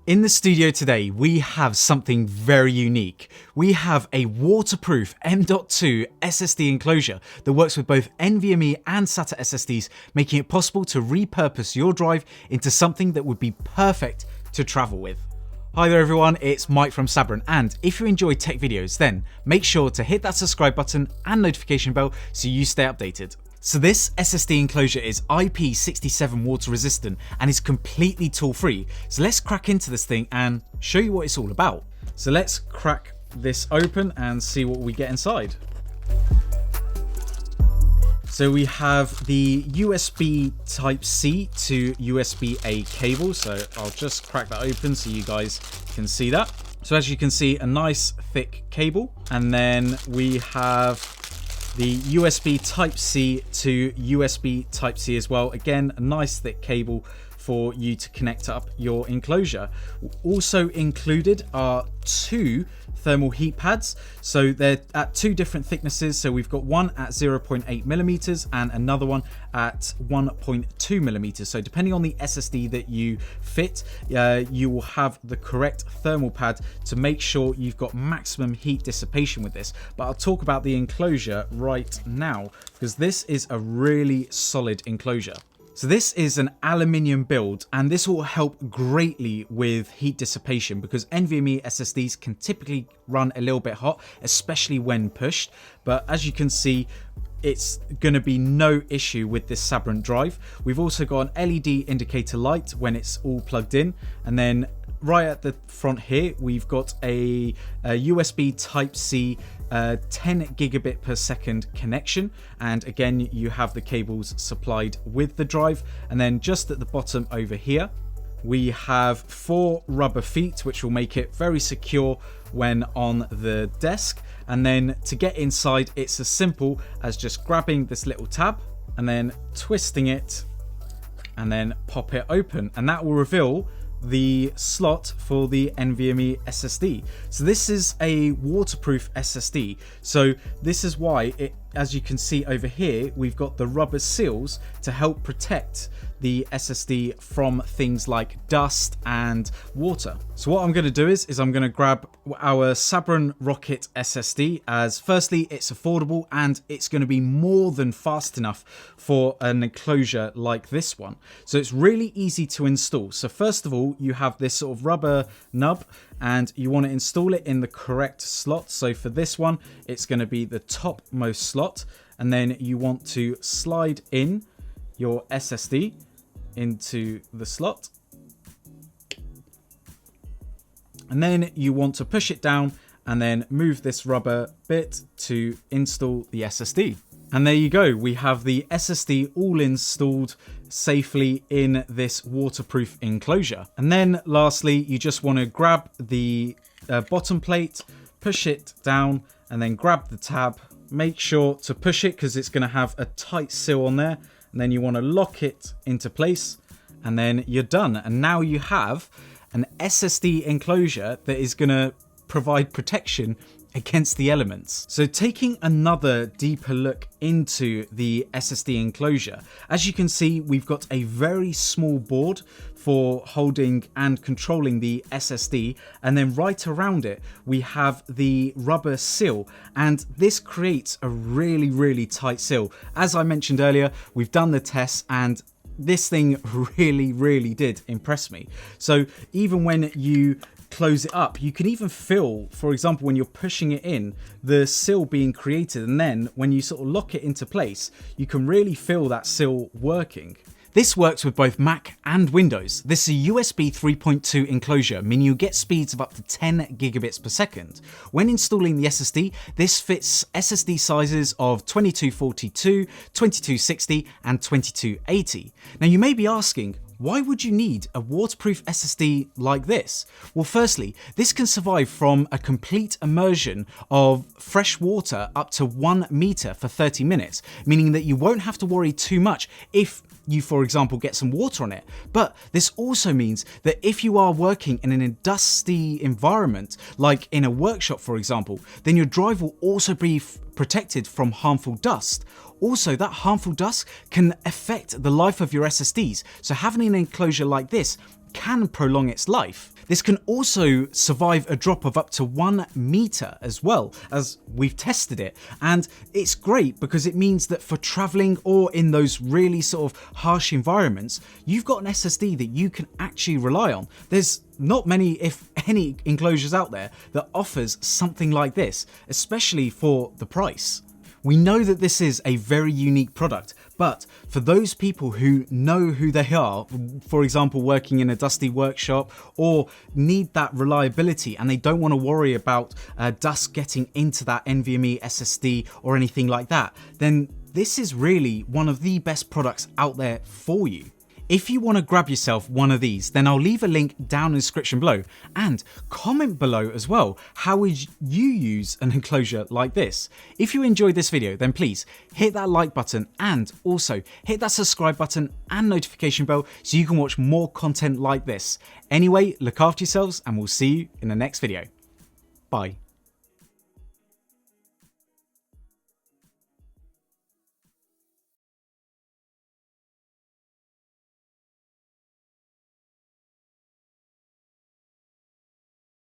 In the studio today, we have something very unique. We have a waterproof M.2 SSD enclosure that works with both NVMe and SATA SSDs, making it possible to repurpose your drive into something that would be perfect to travel with. Hi there everyone, it's Mike from Sabrent, and if you enjoy tech videos, then make sure to hit that subscribe button and notification bell so you stay updated. So this SSD enclosure is IP67 water resistant and is completely tool free. So let's crack into this thing and show you what it's all about. So let's crack this open and see what we get inside. So we have the USB Type-C to USB-A cable. So I'll just crack that open so you guys can see that. So as you can see, a nice thick cable. And then we have the USB Type-C to USB Type-C as well. Again, a nice thick cable for you to connect up your enclosure. Also included are two thermal heat pads. So they're at two different thicknesses. So we've got one at 0.8 millimeters and another one at 1.2 millimeters. So depending on the SSD that you fit, you will have the correct thermal pad to make sure you've got maximum heat dissipation with this. But I'll talk about the enclosure right now because this is a really solid enclosure. So this is an aluminium build, and this will help greatly with heat dissipation because NVMe SSDs can typically run a little bit hot, especially when pushed. But as you can see, it's going to be no issue with this Sabrent drive. We've also got an LED indicator light when it's all plugged in, and then right at the front here, we've got a USB Type-C 10 gigabit per second connection, and again you have the cables supplied with the drive. And then just at the bottom over here we have 4 rubber feet which will make it very secure when on the desk. And then to get inside, it's as simple as just grabbing this little tab and then twisting it and then pop it open, and that will reveal the slot for the NVMe SSD. So this is a waterproof SSD. So this is why as you can see over here, we've got the rubber seals to help protect the SSD from things like dust and water. So what I'm going to do is I'm going to grab our Sabrent Rocket SSD, as firstly it's affordable and it's going to be more than fast enough for an enclosure like this one. So it's really easy to install. So first of all, you have this sort of rubber nub and you want to install it in the correct slot. So for this one, it's going to be the topmost slot, and then you want to slide in your SSD into the slot, and then you want to push it down and then move this rubber bit to install the SSD. And there you go, we have the SSD all installed safely in this waterproof enclosure. And then lastly, you just want to grab the bottom plate, push it down, and then grab the tab. Make sure to push it because it's going to have a tight seal on there, and then you want to lock it into place, and then you're done. And now you have an SSD enclosure that is going to provide protection against the elements. So taking another deeper look into the SSD enclosure, as you can see, we've got a very small board for holding and controlling the SSD, and then right around it we have the rubber seal, and this creates a really tight seal. As I mentioned earlier, we've done the tests and this thing really did impress me. So even when you close it up, you can even feel, for example, when you're pushing it in, the seal being created, and then when you sort of lock it into place, you can really feel that seal working. This works with both Mac and Windows. This is a USB 3.2 enclosure, meaning you get speeds of up to 10 gigabits per second. When installing the SSD, this fits SSD sizes of 2242, 2260 and 2280. Now you may be asking, why would you need a waterproof SSD like this? Well, firstly, this can survive from a complete immersion of fresh water up to 1 meter for 30 minutes, meaning that you won't have to worry too much if you, for example, get some water on it. But this also means that if you are working in an dusty environment, like in a workshop, for example, then your drive will also be protected from harmful dust. Also, that harmful dust can affect the life of your SSDs, so having an enclosure like this can prolong its life. This can also survive a drop of up to 1 meter as well, as we've tested it. And it's great because it means that for traveling or in those really sort of harsh environments, you've got an SSD that you can actually rely on. There's not many, if any, enclosures out there that offers something like this, especially for the price. We know that this is a very unique product, but for those people who know who they are, for example working in a dusty workshop, or need that reliability and they don't want to worry about dust getting into that NVMe SSD or anything like that, then this is really one of the best products out there for you. If you want to grab yourself one of these, then I'll leave a link down in the description below, and comment below as well, how would you use an enclosure like this? If you enjoyed this video, then please hit that like button and also hit that subscribe button and notification bell so you can watch more content like this. Anyway, look after yourselves and we'll see you in the next video. Bye.